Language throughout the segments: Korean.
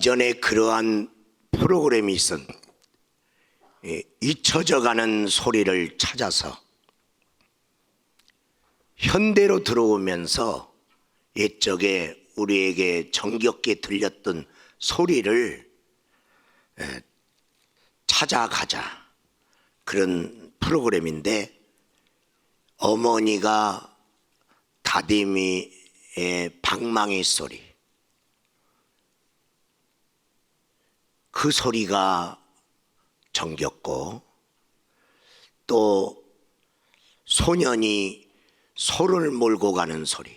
예전에 그러한 프로그램이 잊혀져가는 소리를 찾아서 현대로 들어오면서 옛적에 우리에게 정겹게 들렸던 소리를 찾아가자, 그런 프로그램인데, 어머니가 다디미의 방망이 소리, 그 소리가 정겹고, 또 소년이 소를 몰고 가는 소리,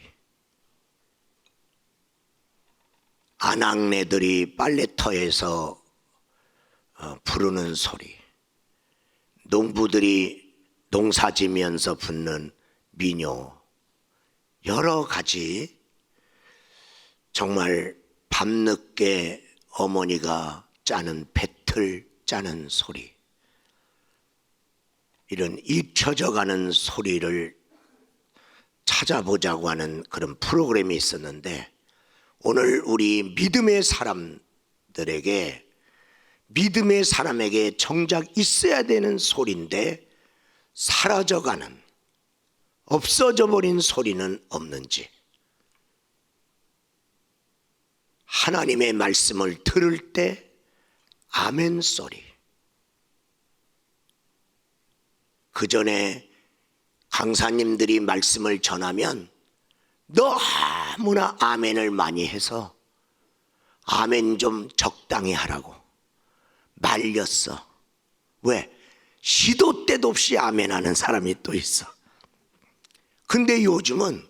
아낙네들이 빨래터에서 부르는 소리, 농부들이 농사지면서 붙는 민요, 여러 가지, 정말 밤늦게 어머니가 짜는 배틀 짜는 소리, 이런 잊혀져가는 소리를 찾아보자고 하는 그런 프로그램이 있었는데, 오늘 우리 믿음의 사람들에게, 믿음의 사람에게 정작 있어야 되는 소리인데 사라져가는, 없어져 버린 소리는 없는지, 하나님의 말씀을 들을 때 아멘 소리, 그 전에 강사님들이 말씀을 전하면 너무나 아멘을 많이 해서 아멘 좀 적당히 하라고 말렸어. 왜? 시도 때도 없이 아멘 하는 사람이 또 있어. 근데 요즘은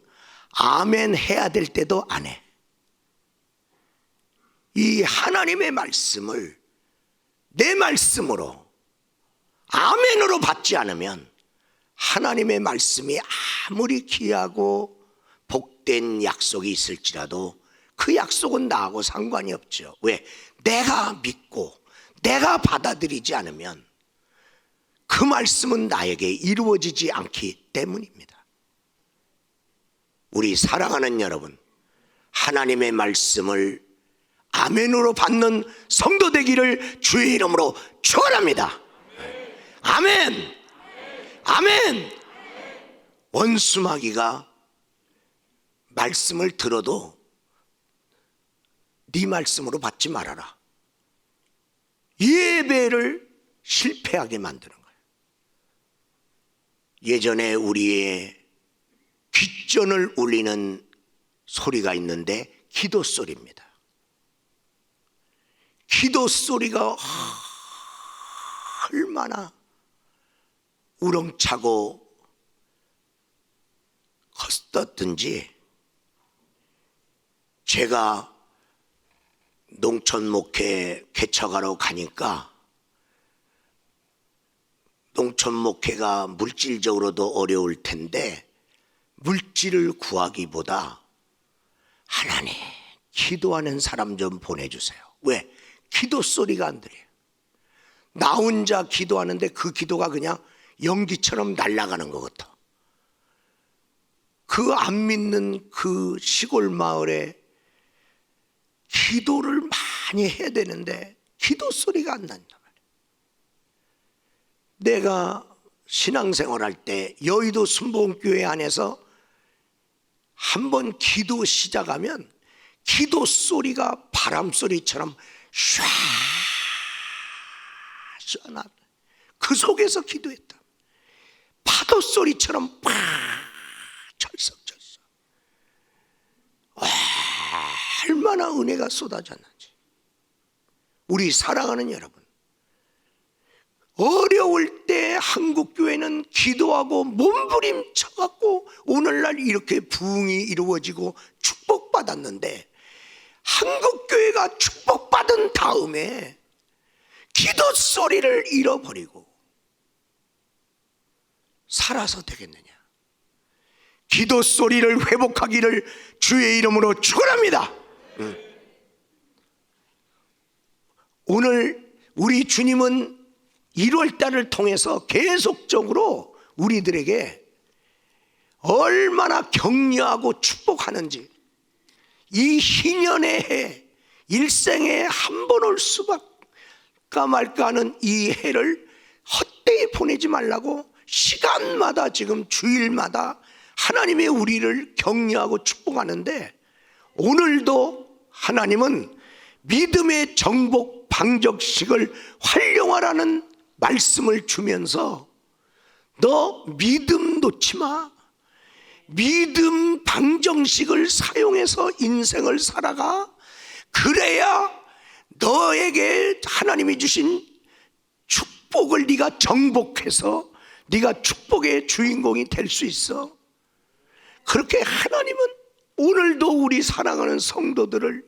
아멘 해야 될 때도 안 해. 이 하나님의 말씀을 내 말씀으로, 아멘으로 받지 않으면 하나님의 말씀이 아무리 귀하고 복된 약속이 있을지라도 그 약속은 나하고 상관이 없죠. 왜? 내가 믿고 내가 받아들이지 않으면 그 말씀은 나에게 이루어지지 않기 때문입니다. 우리 사랑하는 여러분, 하나님의 말씀을 아멘으로 받는 성도 되기를 주의 이름으로 축원합니다. 아멘. 아멘. 원수마귀가 말씀을 들어도 네 말씀으로 받지 말아라, 예배를 실패하게 만드는 거예요. 예전에 우리의 귓전을 울리는 소리가 있는데 기도 소리입니다. 기도 소리가 얼마나 우렁차고 컸었든지, 제가 농촌 목회 개척하러 가니까 농촌 목회가 물질적으로도 어려울 텐데 물질을 구하기보다 하나님 기도하는 사람 좀 보내주세요. 왜? 기도 소리가 안 들려요. 나 혼자 기도하는데 그 기도가 그냥 연기처럼 날아가는 것 같아. 그 안 믿는 그 시골 마을에 기도를 많이 해야 되는데 기도 소리가 안 난단 말이에요. 내가 신앙생활 할 때 여의도 순복음교회 안에서 한번 기도 시작하면 기도 소리가 바람 소리처럼 쏴, 그 속에서 기도했다. 파도 소리처럼 팍 철썩철썩. 얼마나 은혜가 쏟아졌는지. 우리 사랑하는 여러분, 어려울 때 한국교회는 기도하고 몸부림쳐갖고 오늘날 이렇게 부흥이 이루어지고 축복받았는데, 한국교회가 축복받은 다음에 기도 소리를 잃어버리고 살아서 되겠느냐? 기도 소리를 회복하기를 주의 이름으로 축원합니다. 오늘 우리 주님은 1월달을 통해서 계속적으로 우리들에게 얼마나 격려하고 축복하는지, 이 희년의 해, 일생에 한 번 올 수밖에 말까 하는 이 해를 헛되이 보내지 말라고 시간마다 지금 주일마다 하나님의 우리를 격려하고 축복하는데, 오늘도 하나님은 믿음의 정복 방정식을 활용하라는 말씀을 주면서 너 믿음 놓지 마. 믿음 방정식을 사용해서 인생을 살아가. 그래야 너에게 하나님이 주신 축복을 네가 정복해서 네가 축복의 주인공이 될 수 있어. 그렇게 하나님은 오늘도 우리 사랑하는 성도들을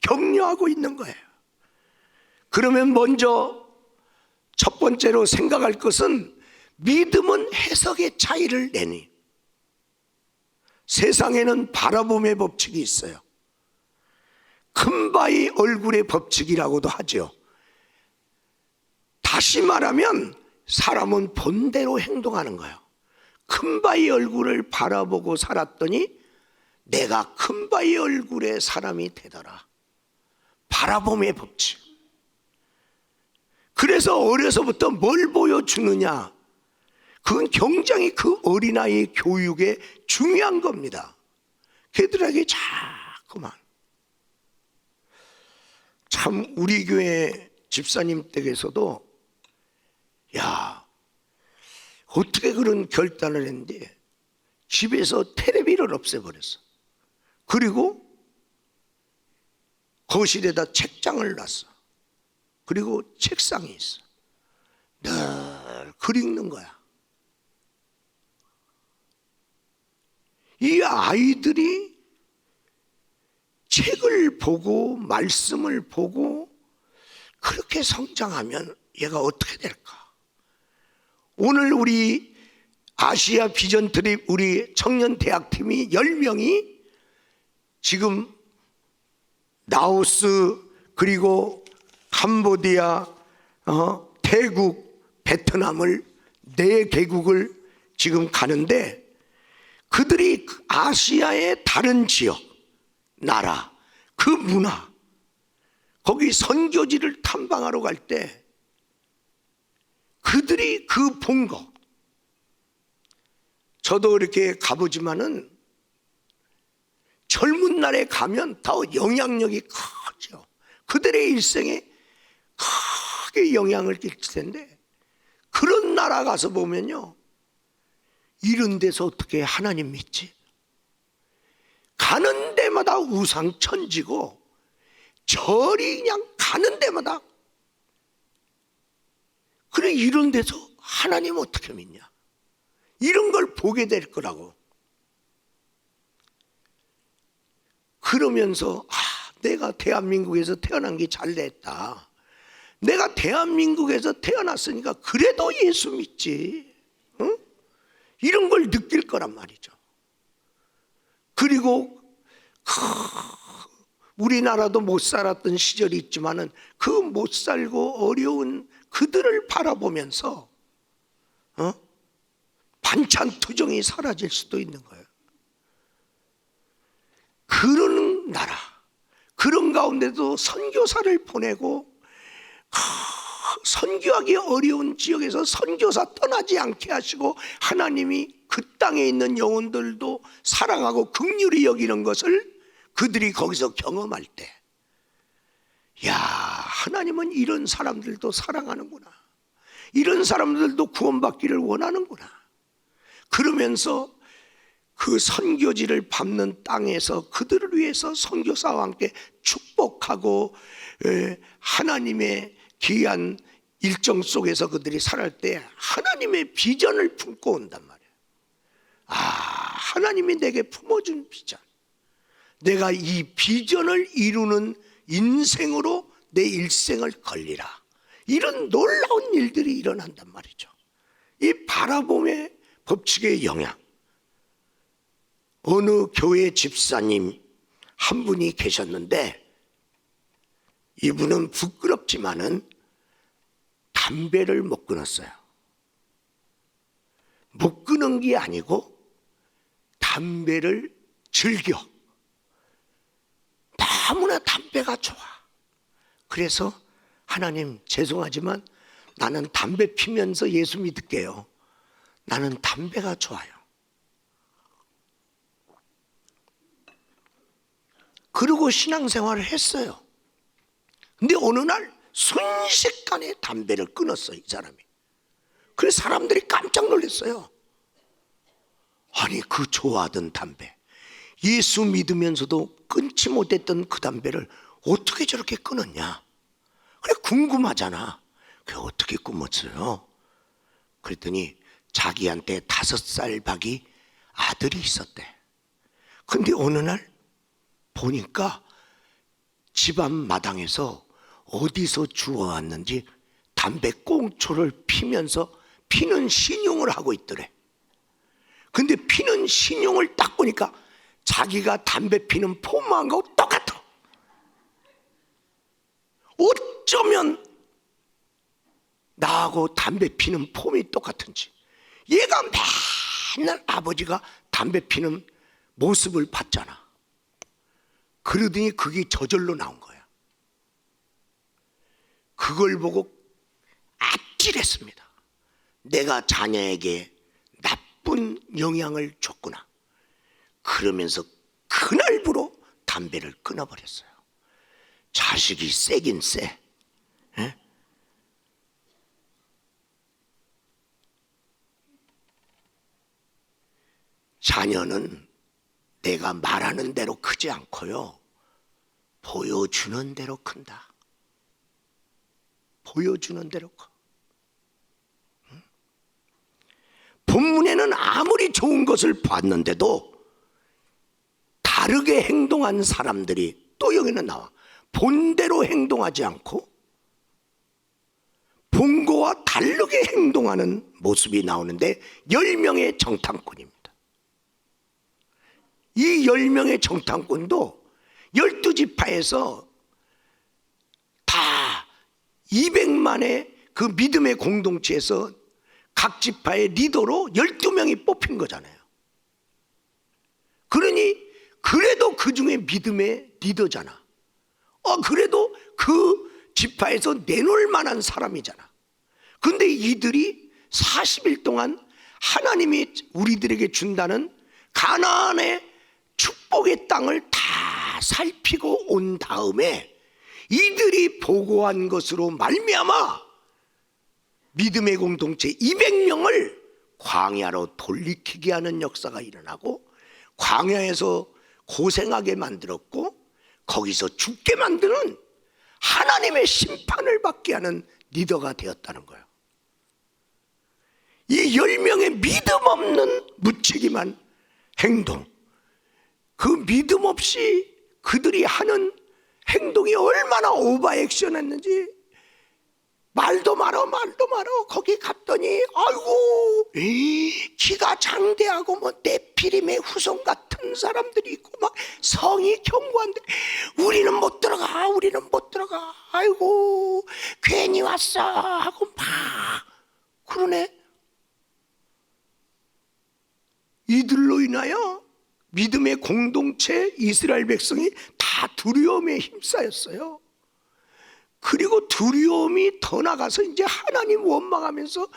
격려하고 있는 거예요. 그러면 먼저 첫 번째로 생각할 것은, 믿음은 해석의 차이를 내니. 세상에는 바라봄의 법칙이 있어요. 큰 바위 얼굴의 법칙이라고도 하죠. 다시 말하면 사람은 본대로 행동하는 거예요. 큰 바위 얼굴을 바라보고 살았더니 내가 큰 바위 얼굴의 사람이 되더라. 바라봄의 법칙. 그래서 어려서부터 뭘 보여주느냐, 그건 굉장히 그 어린아이의 교육에 중요한 겁니다. 걔들에게 자꾸만. 참 우리 교회 집사님 댁에서도 야, 어떻게 그런 결단을 했는데 집에서 텔레비를 없애버렸어. 그리고 거실에다 책장을 놨어. 그리고 책상이 있어. 늘 글 읽는 거야. 이 아이들이 책을 보고 말씀을 보고 그렇게 성장하면 얘가 어떻게 될까? 오늘 우리 아시아 비전 트립 우리 청년 대학팀이 10명이 지금 라오스, 그리고 캄보디아, 태국, 베트남을 4개국을 지금 가는데, 그들이 아시아의 다른 지역, 나라, 그 문화, 거기 선교지를 탐방하러 갈 때 그들이 그 본 거, 저도 이렇게 가보지만은 젊은 날에 가면 더 영향력이 크죠. 그들의 일생에 크게 영향을 끼칠 텐데, 그런 나라 가서 보면요, 이런 데서 어떻게 하나님 믿지? 가는 데마다 우상 천지고, 절이 그냥 가는 데마다. 그래, 이런 데서 하나님 어떻게 믿냐? 이런 걸 보게 될 거라고. 그러면서 내가 대한민국에서 태어난 게 잘 됐다. 내가 대한민국에서 태어났으니까 그래도 예수 믿지. 응? 이런 걸 느낄 거란 말이죠. 그리고 우리나라도 못 살았던 시절이 있지만은 그 못 살고 어려운 그들을 바라보면서 반찬 투정이 사라질 수도 있는 거예요. 그런 나라, 그런 가운데도 선교사를 보내고, 선교하기 어려운 지역에서 선교사 떠나지 않게 하시고, 하나님이 그 땅에 있는 영혼들도 사랑하고 긍휼히 여기는 것을 그들이 거기서 경험할 때, 야, 하나님은 이런 사람들도 사랑하는구나, 이런 사람들도 구원받기를 원하는구나. 그러면서 그 선교지를 밟는 땅에서 그들을 위해서 선교사와 함께 축복하고, 하나님의 귀한 일정 속에서 그들이 살할 때 하나님의 비전을 품고 온단 말이에요. 하나님이 내게 품어준 비전, 내가 이 비전을 이루는 인생으로 내 일생을 걸리라. 이런 놀라운 일들이 일어난단 말이죠. 이 바라봄의 법칙의 영향. 어느 교회 집사님 한 분이 계셨는데, 이분은 부끄럽지만은 담배를 못 끊었어요. 못 끊은 게 아니고 담배를 즐겨. 너무나 담배가 좋아. 그래서 하나님 죄송하지만 나는 담배 피면서 예수 믿을게요. 나는 담배가 좋아요. 그러고 신앙생활을 했어요. 근데 어느 날 순식간에 담배를 끊었어요, 이 사람이. 그래서 사람들이 깜짝 놀랐어요. 아니, 그 좋아하던 담배, 예수 믿으면서도 끊지 못했던 그 담배를 어떻게 저렇게 끊었냐. 그래, 궁금하잖아. 그게 어떻게 끊었어요? 그랬더니 자기한테 5살 박이 아들이 있었대. 근데 어느 날 보니까 집안 마당에서 어디서 주워왔는지 담배 꽁초를 피면서 피는 신용을 하고 있더래. 근데 피는 신용을 딱 보니까 자기가 담배 피는 폼하고 똑같아. 어쩌면 나하고 담배 피는 폼이 똑같은지. 얘가 맨날 아버지가 담배 피는 모습을 봤잖아. 그러더니 그게 저절로 나온 거야. 그걸 보고 아찔했습니다. 내가 자녀에게 나쁜 영향을 줬구나. 그러면서 그날부로 담배를 끊어버렸어요. 자식이 세긴 세. 에? 자녀는 내가 말하는 대로 크지 않고요, 보여주는 대로 큰다. 보여주는 대로 커. 본문에는 아무리 좋은 것을 봤는데도 다르게 행동한 사람들이 또 여기는 나와. 본대로 행동하지 않고 본 거와 다르게 행동하는 모습이 나오는데 10명의 정탐꾼입니다. 이 10명의 정탐꾼도 12지파에서 다 200만의 그 믿음의 공동체에서 각 지파의 리더로 12명이 뽑힌 거잖아요. 그러니 그래도 그 중에 믿음의 리더잖아. 그래도 그 지파에서 내놓을 만한 사람이잖아. 근데 이들이 40일 동안 하나님이 우리들에게 준다는 가나안의 축복의 땅을 다 살피고 온 다음에 이들이 보고한 것으로 말미암아 믿음의 공동체 200명을 광야로 돌이키게 하는 역사가 일어나고, 광야에서 고생하게 만들었고 거기서 죽게 만드는 하나님의 심판을 받게 하는 리더가 되었다는 거예요. 이 10명의 믿음 없는 무책임한 행동, 그 믿음 없이 그들이 하는 행동이 얼마나 오버액션했는지, 말도 말어 거기 갔더니 아이고 키가 장대하고 뭐 네피림의 후손 같은 사람들이 있고 막 성이 견고한데 우리는 못 들어가 아이고 괜히 왔어 하고 막 그러네. 이들로 인하여 믿음의 공동체 이스라엘 백성이 다 두려움에 힘싸였어요. 그리고 두려움이 더 나가서 이제 하나님 원망하면서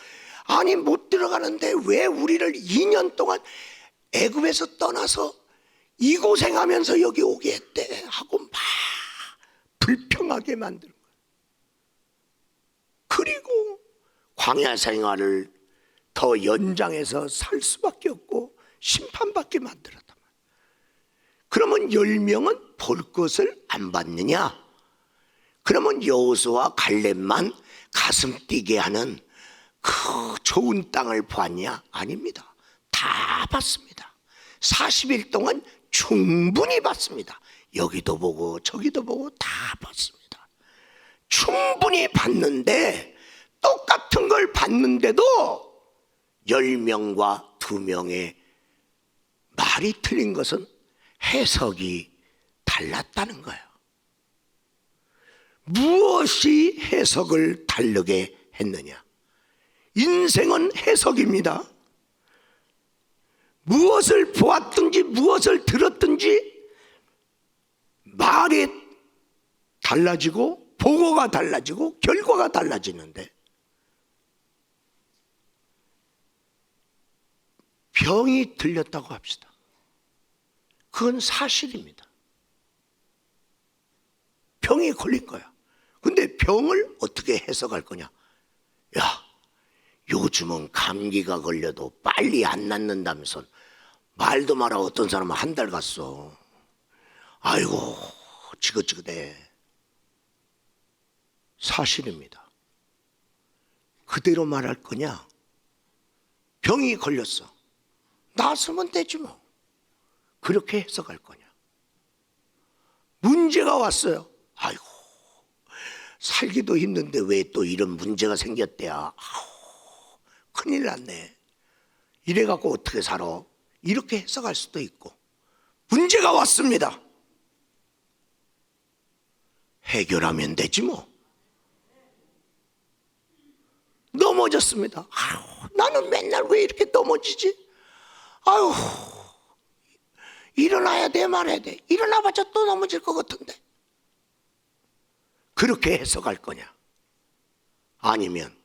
아니 못 들어가는데 왜 우리를 2년 동안 애굽에서 떠나서 이 고생하면서 여기 오게 했대 하고 막 불평하게 만드는 거예요. 그리고 광야 생활을 더 연장해서 살 수밖에 없고 심판받게 만들었단 말이에요. 그러면 10명은 볼 것을 안 받느냐? 그러면 여호수아와 갈렙만 가슴 뛰게 하는 그 좋은 땅을 보았냐? 아닙니다. 다 봤습니다. 40일 동안 충분히 봤습니다. 여기도 보고 저기도 보고 다 봤습니다. 충분히 봤는데 똑같은 걸 봤는데도 10명과 2명의 말이 틀린 것은 해석이 달랐다는 거예요. 무엇이 해석을 다르게 했느냐? 인생은 해석입니다. 무엇을 보았든지 무엇을 들었든지 말이 달라지고 보고가 달라지고 결과가 달라지는데, 병이 들렸다고 합시다. 그건 사실입니다. 병이 걸린 거야. 근데 병을 어떻게 해석할 거냐? 야, 요즘은 감기가 걸려도 빨리 안 낫는다면서 말도 마라. 어떤 사람은 한 달 갔어. 아이고 지긋지긋해. 사실입니다. 그대로 말할 거냐? 병이 걸렸어. 나았으면 되지 뭐. 그렇게 해석할 거냐? 문제가 왔어요. 아이고 살기도 힘든데 왜 또 이런 문제가 생겼대야. 아우, 큰일 났네. 이래갖고 어떻게 살아? 이렇게 해석할 수도 있고, 문제가 왔습니다. 해결하면 되지 뭐. 넘어졌습니다. 아유, 나는 맨날 왜 이렇게 넘어지지? 아유, 일어나야 돼 말아야 돼. 일어나봤자 또 넘어질 것 같은데. 그렇게 해석할 거냐? 아니면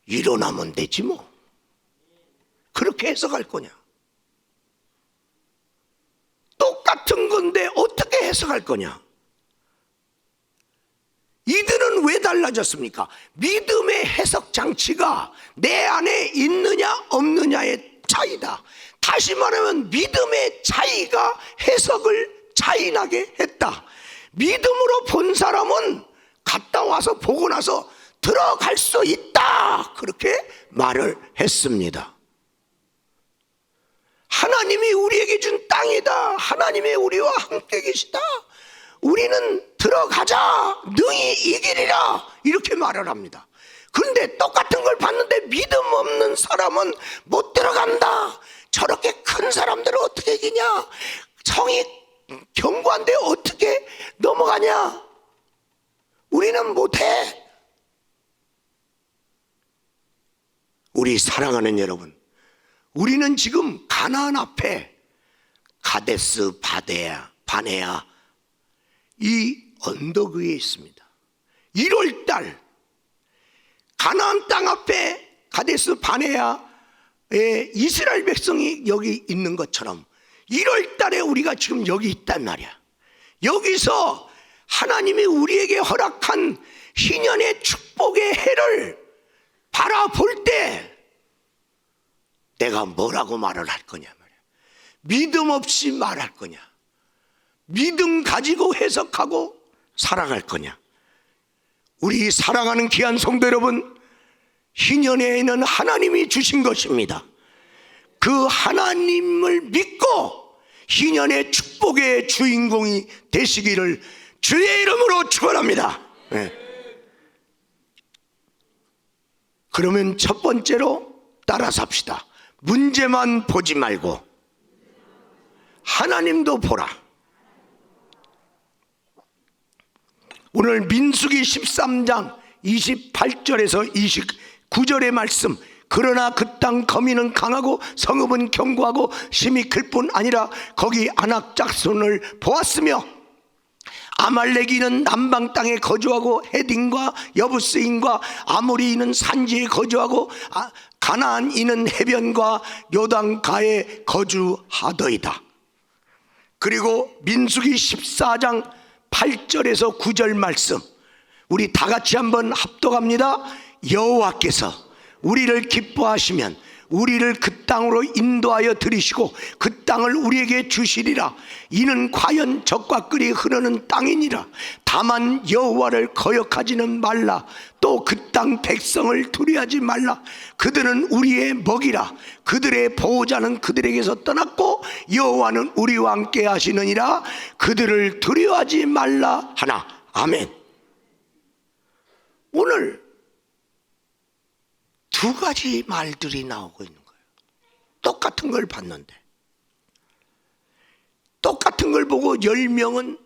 일어나면 되지 뭐. 그렇게 해석할 거냐? 똑같은 건데 어떻게 해석할 거냐? 이들은 왜 달라졌습니까? 믿음의 해석 장치가 내 안에 있느냐 없느냐의 차이다. 다시 말하면 믿음의 차이가 해석을 차이나게 했다. 믿음으로 본 사람은 갔다 와서 보고 나서 들어갈 수 있다. 그렇게 말을 했습니다. 하나님이 우리에게 준 땅이다. 하나님이 우리와 함께 계시다. 우리는 들어가자. 능히 이기리라. 이렇게 말을 합니다. 그런데 똑같은 걸 봤는데 믿음 없는 사람은 못 들어간다. 저렇게 큰 사람들을 어떻게 이기냐? 성이 견고한데 어떻게 넘어가냐? 우리는 못해. 우리 사랑하는 여러분, 우리는 지금 가나안 앞에 가데스 바네아 이 언덕 위에 있습니다. 1월달 가나안 땅 앞에 가데스 바네아에 이스라엘 백성이 여기 있는 것처럼 1월달에 우리가 지금 여기 있단 말이야. 여기서 하나님이 우리에게 허락한 희년의 축복의 해를 바라볼 때 내가 뭐라고 말을 할 거냐 말이야. 믿음 없이 말할 거냐, 믿음 가지고 해석하고 살아갈 거냐. 우리 사랑하는 귀한 성도 여러분, 희년에는 하나님이 주신 것입니다. 그 하나님을 믿고 희년의 축복의 주인공이 되시기를 주의 이름으로 축원합니다. 네. 그러면 첫 번째로 따라 삽시다. 문제만 보지 말고 하나님도 보라. 오늘 민수기 13장 28절에서 29절의 말씀, 그러나 그 땅 거민은 강하고 성읍은 견고하고 심히 클 뿐 아니라 거기 아낙 짝손을 보았으며 아말렉인은 남방 땅에 거주하고 헤딘과 여부스인과 아모리인은 산지에 거주하고 가나안인은 해변과 요단가에 거주하더이다. 그리고 민수기 14장 8절에서 9절 말씀, 우리 다 같이 한번 합독합니다. 여호와께서 우리를 기뻐하시면 우리를 그 땅으로 인도하여 들이시고 그 땅을 우리에게 주시리라. 이는 과연 젖과 꿀이 흐르는 땅이니라. 다만 여호와를 거역하지는 말라. 또 그 땅 백성을 두려워하지 말라. 그들은 우리의 먹이라. 그들의 보호자는 그들에게서 떠났고 여호와는 우리와 함께 하시느니라. 그들을 두려워하지 말라 하나. 아멘. 오늘 두 가지 말들이 나오고 있는 거예요. 똑같은 걸 봤는데, 똑같은 걸 보고 10명은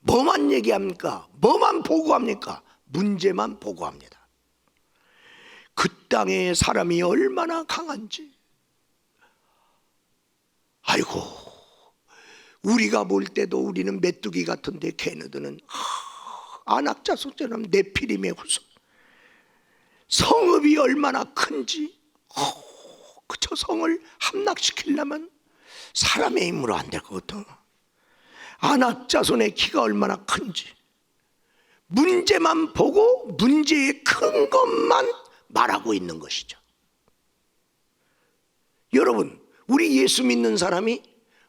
뭐만 얘기합니까? 뭐만 보고합니까? 문제만 보고합니다. 그 땅에 사람이 얼마나 강한지. 아이고, 우리가 볼 때도 우리는 메뚜기 같은데 걔네들은 안악자손처럼 네피림의 후손. 성읍이 얼마나 큰지, 그저 성을 함락시키려면 사람의 힘으로 안 될 거거든. 안악자손의 키가 얼마나 큰지, 문제만 보고 문제의 큰 것만 말하고 있는 것이죠. 여러분, 우리 예수 믿는 사람이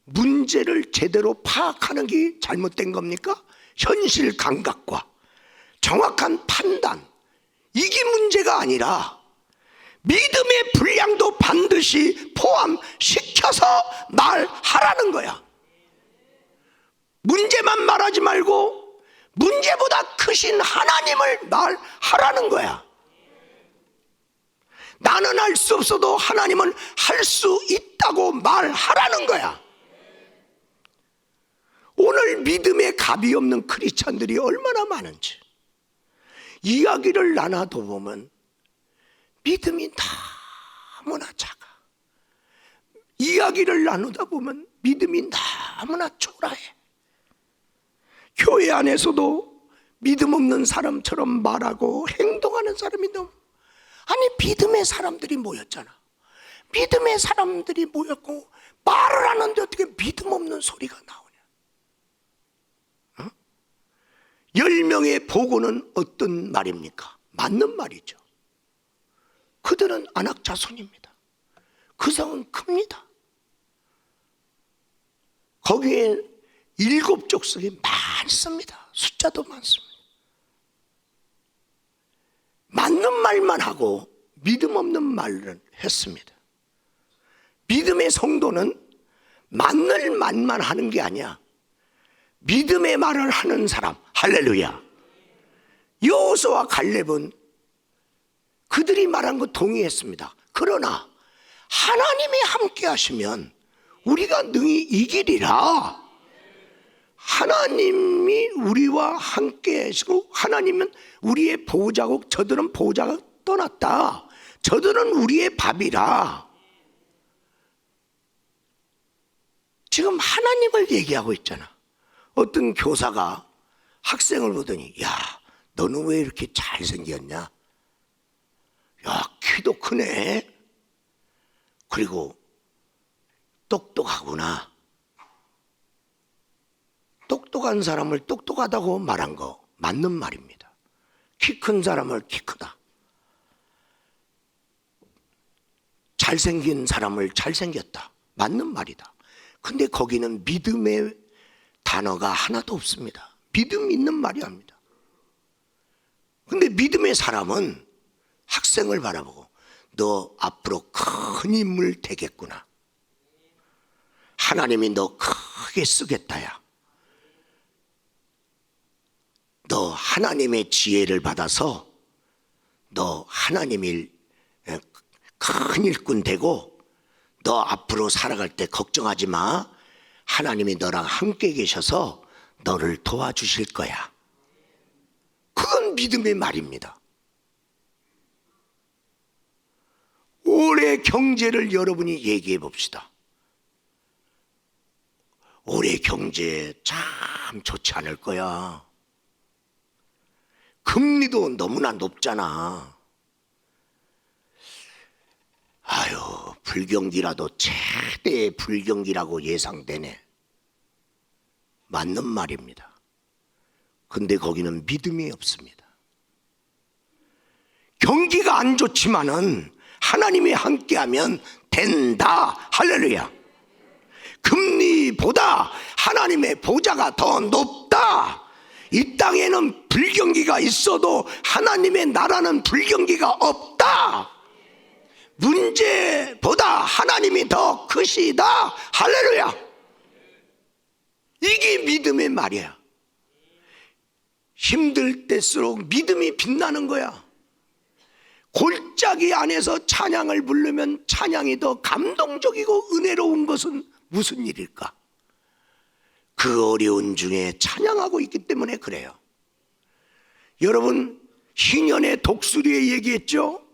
문제를 제대로 파악하는 게 잘못된 겁니까? 현실 감각과 정확한 판단, 이게 문제가 아니라 믿음의 분량도 반드시 포함시켜서 말하라는 거야. 문제만 말하지 말고 문제보다 크신 하나님을 말하라는 거야. 나는 할 수 없어도 하나님은 할 수 있다고 말하라는 거야. 오늘 믿음의 갑이 없는 크리스찬들이 얼마나 많은지 이야기를 나눠도 보면 믿음이 너무나 작아. 이야기를 나누다 보면 믿음이 너무나 초라해. 교회 안에서도 믿음 없는 사람처럼 말하고 행동하는 사람이 너무, 아니 믿음의 사람들이 모였잖아. 믿음의 사람들이 모였고 말을 하는데 어떻게 믿음 없는 소리가 나오냐. 10명의 보고는 어떤 말입니까? 맞는 말이죠. 그들은 안악자손입니다. 그 성은 큽니다. 거기에 7족속이 많습니다. 숫자도 많습니다. 맞는 말만 하고 믿음 없는 말을 했습니다. 믿음의 성도는 맞는 말만 하는 게 아니야. 믿음의 말을 하는 사람, 할렐루야. 여호수아와 갈렙은 그들이 말한 거 동의했습니다. 그러나 하나님이 함께 하시면 우리가 능히 이기리라. 하나님이 우리와 함께 하시고 하나님은 우리의 보호자고 저들은 보호자가 떠났다. 저들은 우리의 밥이라. 지금 하나님을 얘기하고 있잖아. 어떤 교사가 학생을 보더니 야, 너는 왜 이렇게 잘생겼냐? 야, 키도 크네. 그리고 똑똑하구나. 똑똑한 사람을 똑똑하다고 말한 거 맞는 말입니다. 키 큰 사람을 키 크다. 잘생긴 사람을 잘생겼다. 맞는 말이다. 근데 거기는 믿음의 단어가 하나도 없습니다. 믿음 있는 말이 아닙니다. 근데 믿음의 사람은 학생을 바라보고 너 앞으로 큰 인물 되겠구나. 하나님이 너 크게 쓰겠다야. 너 하나님의 지혜를 받아서 너 하나님이 큰 일꾼 되고 너 앞으로 살아갈 때 걱정하지 마. 하나님이 너랑 함께 계셔서 너를 도와주실 거야. 그건 믿음의 말입니다. 올해 경제를 여러분이 얘기해 봅시다. 올해 경제 참 좋지 않을 거야. 금리도 너무나 높잖아. 아유, 불경기라도 최대의 불경기라고 예상되네. 맞는 말입니다. 근데 거기는 믿음이 없습니다. 경기가 안 좋지만은 하나님이 함께하면 된다. 할렐루야. 금리보다 하나님의 보좌가 더 높다. 이 땅에는 불경기가 있어도 하나님의 나라는 불경기가 없다. 문제보다 하나님이 더 크시다. 할렐루야. 이게 믿음의 말이야. 힘들 때일수록 믿음이 빛나는 거야. 골짜기 안에서 찬양을 부르면 찬양이 더 감동적이고 은혜로운 것은 무슨 일일까? 그 어려운 중에 찬양하고 있기 때문에 그래요. 여러분, 희년의 독수리에 얘기했죠?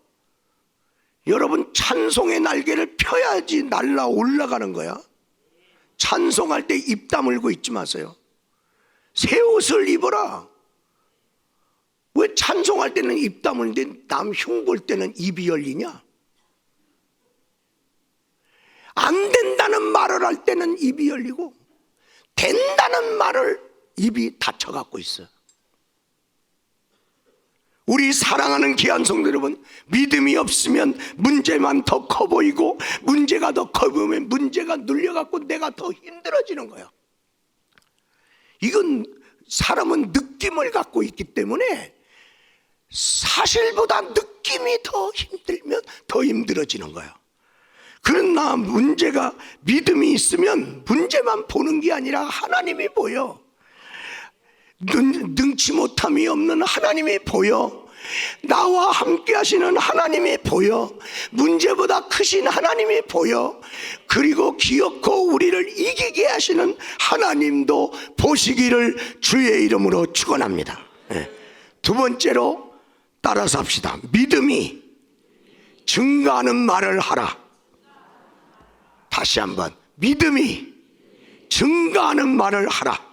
여러분, 찬송의 날개를 펴야지 날라 올라가는 거야. 찬송할 때 입 다물고 있지 마세요. 새 옷을 입어라. 왜 찬송할 때는 입 다무는데 남 흉볼 때는 입이 열리냐? 안 된다는 말을 할 때는 입이 열리고 된다는 말을 입이 닫혀갖고 있어요. 우리 사랑하는 귀한 성도 여러분, 믿음이 없으면 문제만 더 커 보이고 문제가 더 커 보이면 문제가 눌려갖고 내가 더 힘들어지는 거예요. 이건 사람은 느낌을 갖고 있기 때문에 사실보다 느낌이 더 힘들면 더 힘들어지는 거예요. 그러나 문제가 믿음이 있으면 문제만 보는 게 아니라 하나님이 보여. 능치 못함이 없는 하나님이 보여. 나와 함께 하시는 하나님이 보여. 문제보다 크신 하나님이 보여. 그리고 기어코 우리를 이기게 하시는 하나님도 보시기를 주의 이름으로 축원합니다. 두 번째로 따라서 합시다. 믿음이 증가하는 말을 하라. 다시 한번, 믿음이 증가하는 말을 하라.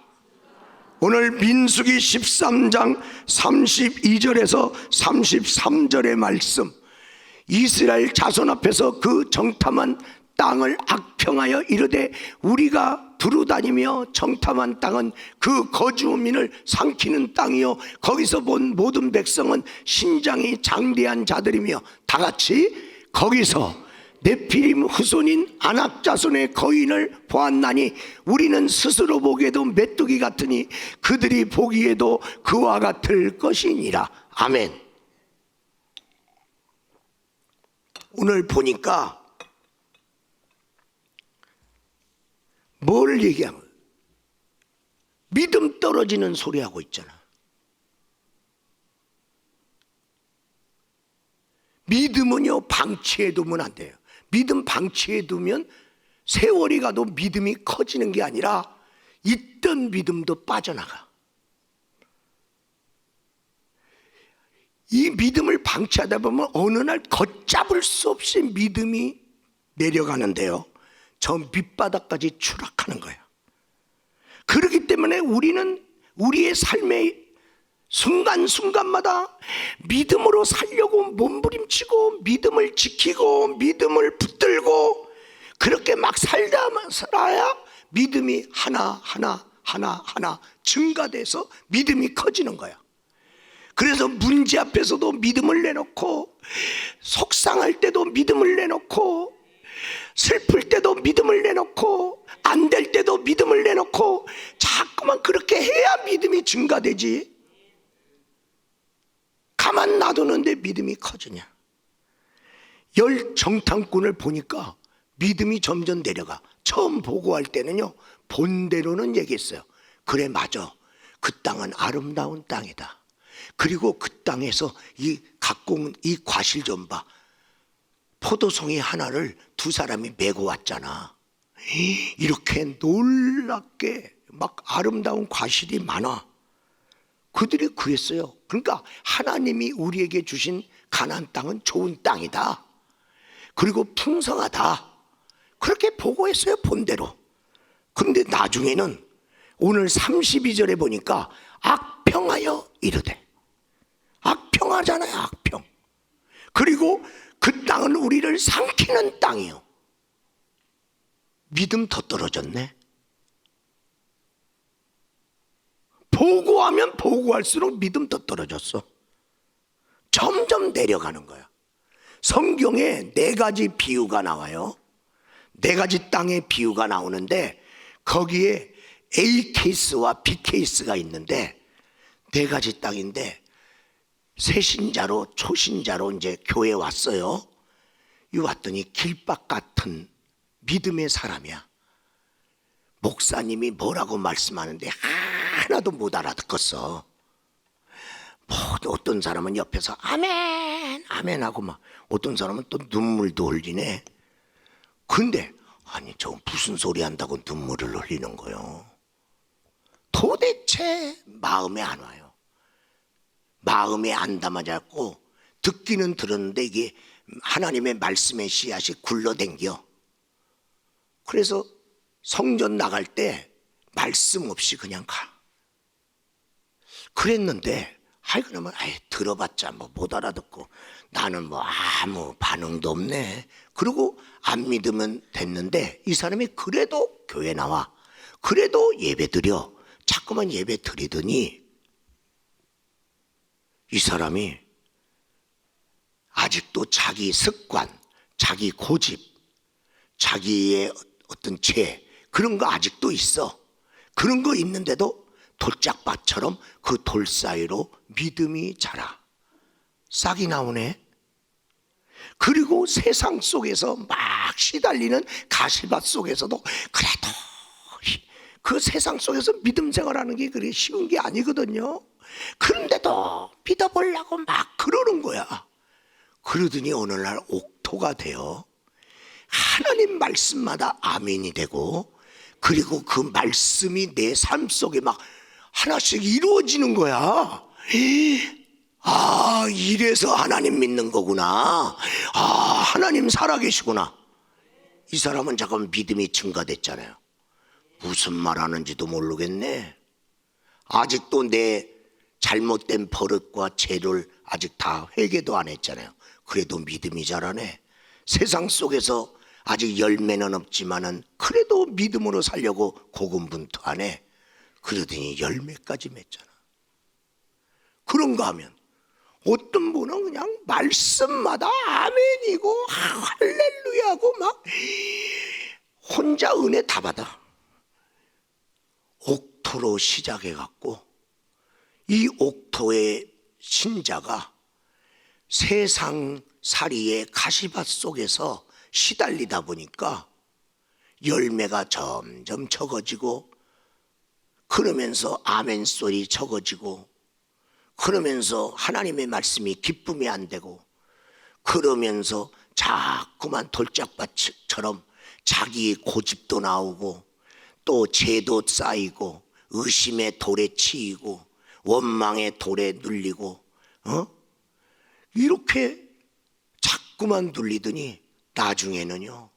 오늘 민수기 13장 32절에서 33절의 말씀, 이스라엘 자손 앞에서 그 정탐한 땅을 악평하여 이르되 우리가 두루다니며 정탐한 땅은 그 거주민을 삼키는 땅이요 거기서 본 모든 백성은 신장이 장대한 자들이며 다같이 거기서 네피림 후손인 아낙 자손의 거인을 보았나니 우리는 스스로 보기에도 메뚜기 같으니 그들이 보기에도 그와 같을 것이니라. 아멘. 오늘 보니까 뭘 얘기하면 믿음 떨어지는 소리 하고 있잖아. 믿음은요 방치해 두면 안 돼요. 믿음 방치해 두면 세월이 가도 믿음이 커지는 게 아니라 있던 믿음도 빠져나가. 이 믿음을 방치하다 보면 어느 날 걷잡을 수 없이 믿음이 내려가는데요, 저 밑바닥까지 추락하는 거예요. 그렇기 때문에 우리는 우리의 삶의 순간순간마다 믿음으로 살려고 몸부림치고 믿음을 지키고 믿음을 붙들고 그렇게 막 살아야 믿음이 하나 증가돼서 믿음이 커지는 거야. 그래서 문제 앞에서도 믿음을 내놓고, 속상할 때도 믿음을 내놓고, 슬플 때도 믿음을 내놓고, 안 될 때도 믿음을 내놓고, 자꾸만 그렇게 해야 믿음이 증가되지. 가만 놔두는데 믿음이 커지냐? 열 정탐꾼을 보니까 믿음이 점점 내려가. 처음 보고할 때는요 본대로는 얘기했어요. 그래 맞아, 그 땅은 아름다운 땅이다. 그리고 그 땅에서 이 갖고 온 이 과실 좀 봐. 포도송이 하나를 두 사람이 메고 왔잖아. 이렇게 놀랍게 막 아름다운 과실이 많아. 그들이 그랬어요. 그러니까 하나님이 우리에게 주신 가나안 땅은 좋은 땅이다. 그리고 풍성하다. 그렇게 보고했어요, 본대로. 근데 나중에는 오늘 32절에 보니까 악평하여 이르되. 악평하잖아요, 악평. 그리고 그 땅은 우리를 삼키는 땅이요. 믿음 더 떨어졌네. 보고하면 보고할수록 믿음 더 떨어졌어. 점점 내려가는 거야. 성경에 4가지 비유가 나와요. 4가지 땅의 비유가 나오는데 거기에 A 케이스와 B 케이스가 있는데 4가지 땅인데, 새신자로 초신자로 이제 교회에 왔어요. 이 왔더니 길박 같은 믿음의 사람이야. 목사님이 뭐라고 말씀하는데 하나도 못 알아듣겠어. 뭐 어떤 사람은 옆에서 아멘 아멘 하고 막, 어떤 사람은 또 눈물도 흘리네. 근데 아니 저 무슨 소리 한다고 눈물을 흘리는 거요? 도대체 마음에 안 와요. 마음에 안 담아졌고 듣기는 들었는데 이게 하나님의 말씀의 씨앗이 굴러댕겨. 그래서 성전 나갈 때 말씀 없이 그냥 가. 그랬는데 그러면 들어봤자 뭐 못 알아듣고 나는 뭐 아무 반응도 없네. 그리고 안 믿으면 됐는데, 이 사람이 그래도 교회 나와, 그래도 예배 드려, 자꾸만 예배 드리더니 이 사람이 아직도 자기 습관, 자기 고집, 자기의 어떤 죄, 그런 거 아직도 있어. 그런 거 있는데도 돌짝밭처럼 그 돌 사이로 믿음이 자라. 싹이 나오네. 그리고 세상 속에서 막 시달리는 가시밭 속에서도 그래도 그 세상 속에서 믿음 생활하는 게 그렇게 쉬운 게 아니거든요. 그런데도 믿어보려고 막 그러는 거야. 그러더니 어느 날 옥토가 되어 하나님 말씀마다 아멘이 되고, 그리고 그 말씀이 내 삶 속에 막 하나씩 이루어지는 거야. 이래서 하나님 믿는 거구나. 하나님 살아계시구나. 이 사람은 잠깐 믿음이 증가됐잖아요. 무슨 말 하는지도 모르겠네. 아직도 내 잘못된 버릇과 죄를 아직 다 회개도 안 했잖아요. 그래도 믿음이 자라네. 세상 속에서 아직 열매는 없지만은 그래도 믿음으로 살려고 고군분투하네. 그러더니 열매까지 맺잖아. 그런가 하면 어떤 분은 그냥 말씀마다 아멘이고 할렐루야고 막 혼자 은혜 다 받아. 옥토로 시작해갖고 이 옥토의 신자가 세상살이의 가시밭 속에서 시달리다 보니까 열매가 점점 적어지고, 그러면서 아멘 소리 적어지고, 그러면서 하나님의 말씀이 기쁨이 안 되고, 그러면서 자꾸만 돌짝밭처럼 자기 고집도 나오고, 또 죄도 쌓이고, 의심의 돌에 치이고, 원망의 돌에 눌리고, 이렇게 자꾸만 눌리더니 나중에는요,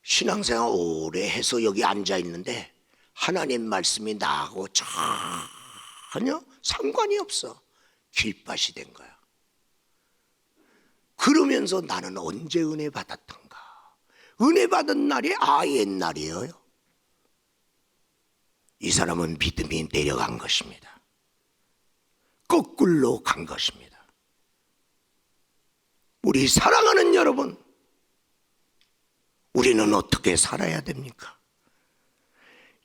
신앙생활 오래 해서 여기 앉아 있는데 하나님 말씀이 나하고 전혀 상관이 없어. 길밭이 된 거야. 그러면서 나는 언제 은혜 받았던가. 은혜 받은 날이 옛날이에요. 이 사람은 믿음이 내려간 것입니다. 거꾸로 간 것입니다. 우리 사랑하는 여러분, 우리는 어떻게 살아야 됩니까?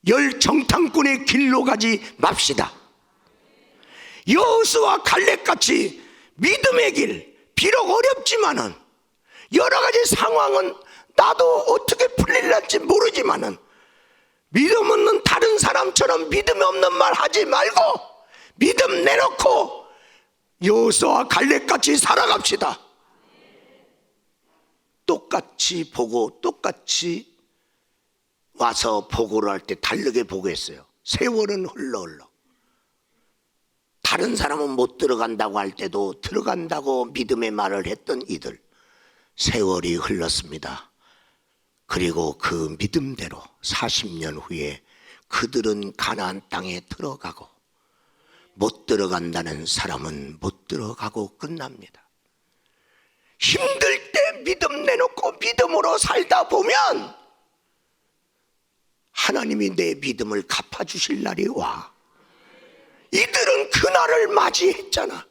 열정탐꾼의 길로 가지 맙시다. 여호수아 갈렙같이 믿음의 길, 비록 어렵지만은 여러 가지 상황은 나도 어떻게 풀릴지 모르지만은 믿음 없는 다른 사람처럼 믿음 없는 말 하지 말고 믿음 내놓고 여호수아 갈렙같이 살아갑시다. 똑같이 보고 똑같이 와서 보고를 할 때 다르게 보고했어요. 세월은 흘러 다른 사람은 못 들어간다고 할 때도 들어간다고 믿음의 말을 했던 이들, 세월이 흘렀습니다. 그리고 그 믿음대로 40년 후에 그들은 가나안 땅에 들어가고, 못 들어간다는 사람은 못 들어가고 끝납니다. 힘들 때 믿음 내놓고 믿음으로 살다 보면 하나님이 내 믿음을 갚아주실 날이 와. 이들은 그날을 맞이했잖아.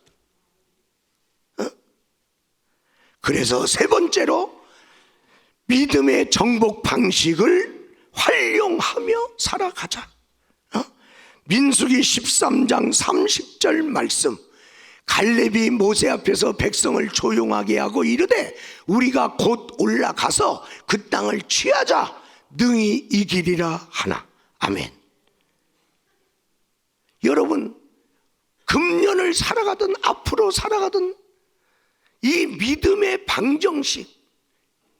그래서 세 번째로 믿음의 정복 방식을 활용하며 살아가자. 민수기 13장 30절 말씀, 갈렙이 모세 앞에서 백성을 조용하게 하고 이르되 우리가 곧 올라가서 그 땅을 취하자, 능히 이기리라 하나. 아멘. 여러분, 금년을 살아가든 앞으로 살아가든 이 믿음의 방정식,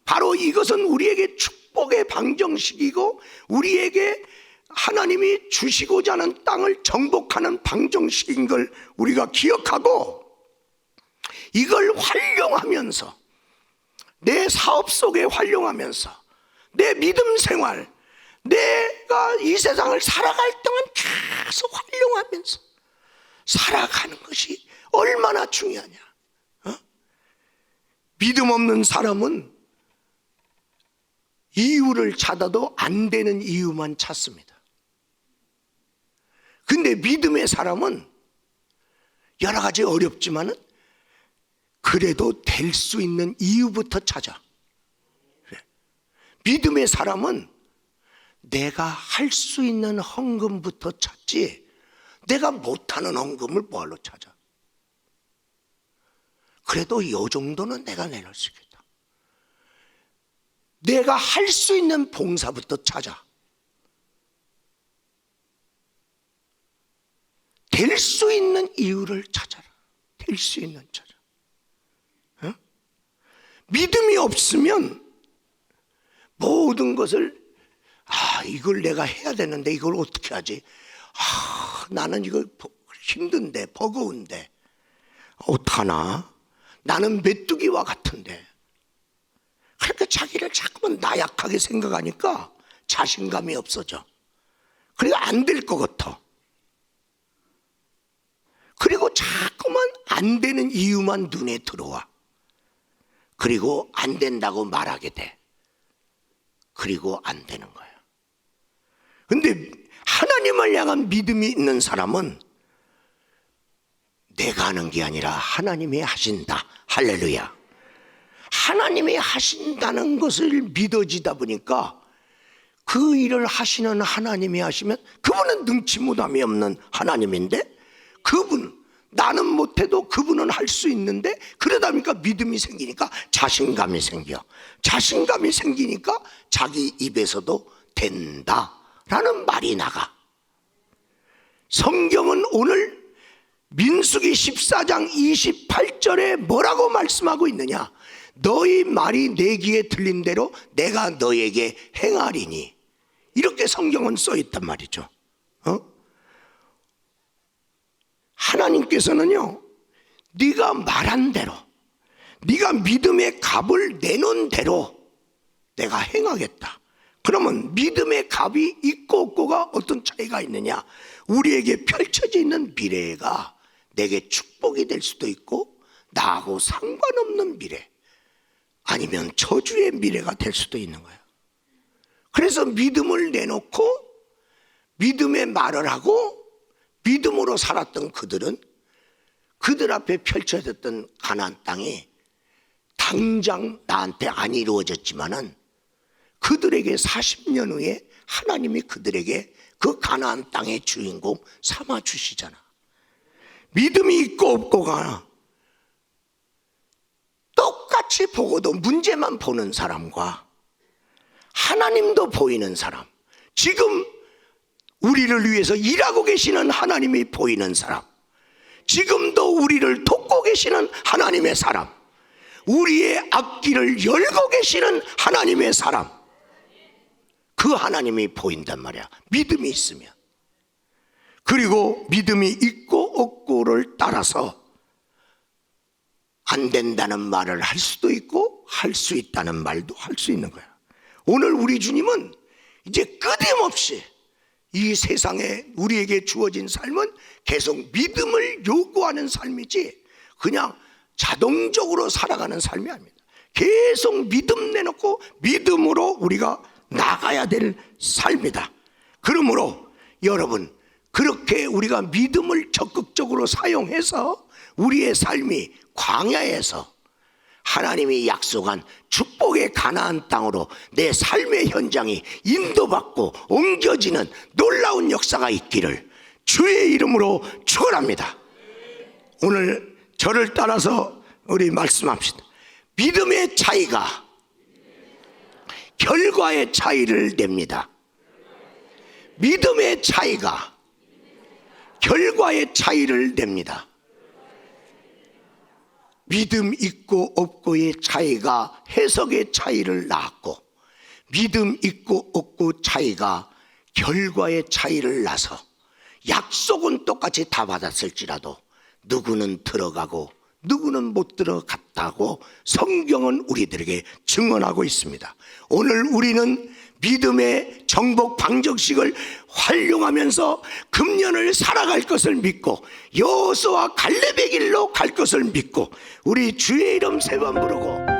바로 이것은 우리에게 축복의 방정식이고 우리에게 하나님이 주시고자 하는 땅을 정복하는 방정식인 걸 우리가 기억하고, 이걸 활용하면서 내 사업 속에 활용하면서 내 믿음 생활, 내가 이 세상을 살아갈 동안 계속 활용하면서 살아가는 것이 얼마나 중요하냐. 믿음 없는 사람은 이유를 찾아도 안 되는 이유만 찾습니다. 근데 믿음의 사람은 여러 가지 어렵지만은 그래도 될 수 있는 이유부터 찾아. 믿음의 사람은 내가 할 수 있는 헌금부터 찾지 내가 못하는 헌금을 뭐하러 찾아. 그래도 이 정도는 내가 내놓을 수 있겠다. 내가 할 수 있는 봉사부터 찾아. 될 수 있는 이유를 찾아라. 될 수 있는 찾아. 믿음이 없으면 모든 것을 이걸 내가 해야 되는데 이걸 어떻게 하지? 나는 이거 힘든데 버거운데 어떡하나? 나는 메뚜기와 같은데. 그러니까 자기를 자꾸만 나약하게 생각하니까 자신감이 없어져. 그리고 안 될 것 같아. 그리고 자꾸만 안 되는 이유만 눈에 들어와. 그리고 안 된다고 말하게 돼. 그리고 안 되는 거야. 근데 하나님을 향한 믿음이 있는 사람은 내가 하는 게 아니라 하나님이 하신다. 할렐루야. 하나님이 하신다는 것을 믿어지다 보니까 그 일을 하시는 하나님이 하시면 그분은 능치 못함이 없는 하나님인데 나는 못해도 그분은 할 수 있는데 그러다 보니까 믿음이 생기니까 자신감이 생겨. 자신감이 생기니까 자기 입에서도 된다라는 말이 나가. 성경은 오늘 민수기 14장 28절에 뭐라고 말씀하고 있느냐? 너희 말이 내 귀에 들린 대로 내가 너에게 행하리니. 이렇게 성경은 써 있단 말이죠. 하나님께서는요, 네가 말한 대로, 네가 믿음의 값을 내놓은 대로 내가 행하겠다. 그러면 믿음의 값이 있고 없고가 어떤 차이가 있느냐? 우리에게 펼쳐져 있는 미래가 내게 축복이 될 수도 있고 나하고 상관없는 미래, 아니면 저주의 미래가 될 수도 있는 거예요. 그래서 믿음을 내놓고 믿음의 말을 하고 믿음으로 살았던 그들은 그들 앞에 펼쳐졌던 가나안 땅이 당장 나한테 안 이루어졌지만은 그들에게 40년 후에 하나님이 그들에게 그 가나안 땅의 주인공 삼아 주시잖아. 믿음이 있고 없고가 똑같이 보고도 문제만 보는 사람과 하나님도 보이는 사람, 지금 우리를 위해서 일하고 계시는 하나님이 보이는 사람, 지금도 우리를 돕고 계시는 하나님의 사람, 우리의 앞길을 열고 계시는 하나님의 사람, 그 하나님이 보인단 말이야. 믿음이 있으면. 그리고 믿음이 있고 없고를 따라서 안 된다는 말을 할 수도 있고 할 수 있다는 말도 할 수 있는 거야. 오늘 우리 주님은 이제 끊임없이 이 세상에 우리에게 주어진 삶은 계속 믿음을 요구하는 삶이지 그냥 자동적으로 살아가는 삶이 아닙니다. 계속 믿음 내놓고 믿음으로 우리가 나가야 될 삶이다. 그러므로 여러분, 그렇게 우리가 믿음을 적극적으로 사용해서 우리의 삶이 광야에서 하나님이 약속한 축복의 가나안 땅으로 내 삶의 현장이 인도받고 옮겨지는 놀라운 역사가 있기를 주의 이름으로 축원합니다. 오늘 저를 따라서 우리 말씀합시다. 믿음의 차이가 결과의 차이를 냅니다. 믿음의 차이가 결과의 차이를 냅니다. 믿음 있고 없고의 차이가 해석의 차이를 낳았고, 믿음 있고 없고 차이가 결과의 차이를 낳아서 약속은 똑같이 다 받았을지라도 누구는 들어가고 누구는 못 들어갔다고 성경은 우리들에게 증언하고 있습니다. 오늘 우리는 믿음의 정복 방정식을 활용하면서 금 금년을 살아갈 것을 믿고 여호수아와 갈렙의 길로 갈 것을 믿고 우리 주의 이름 세 번 부르고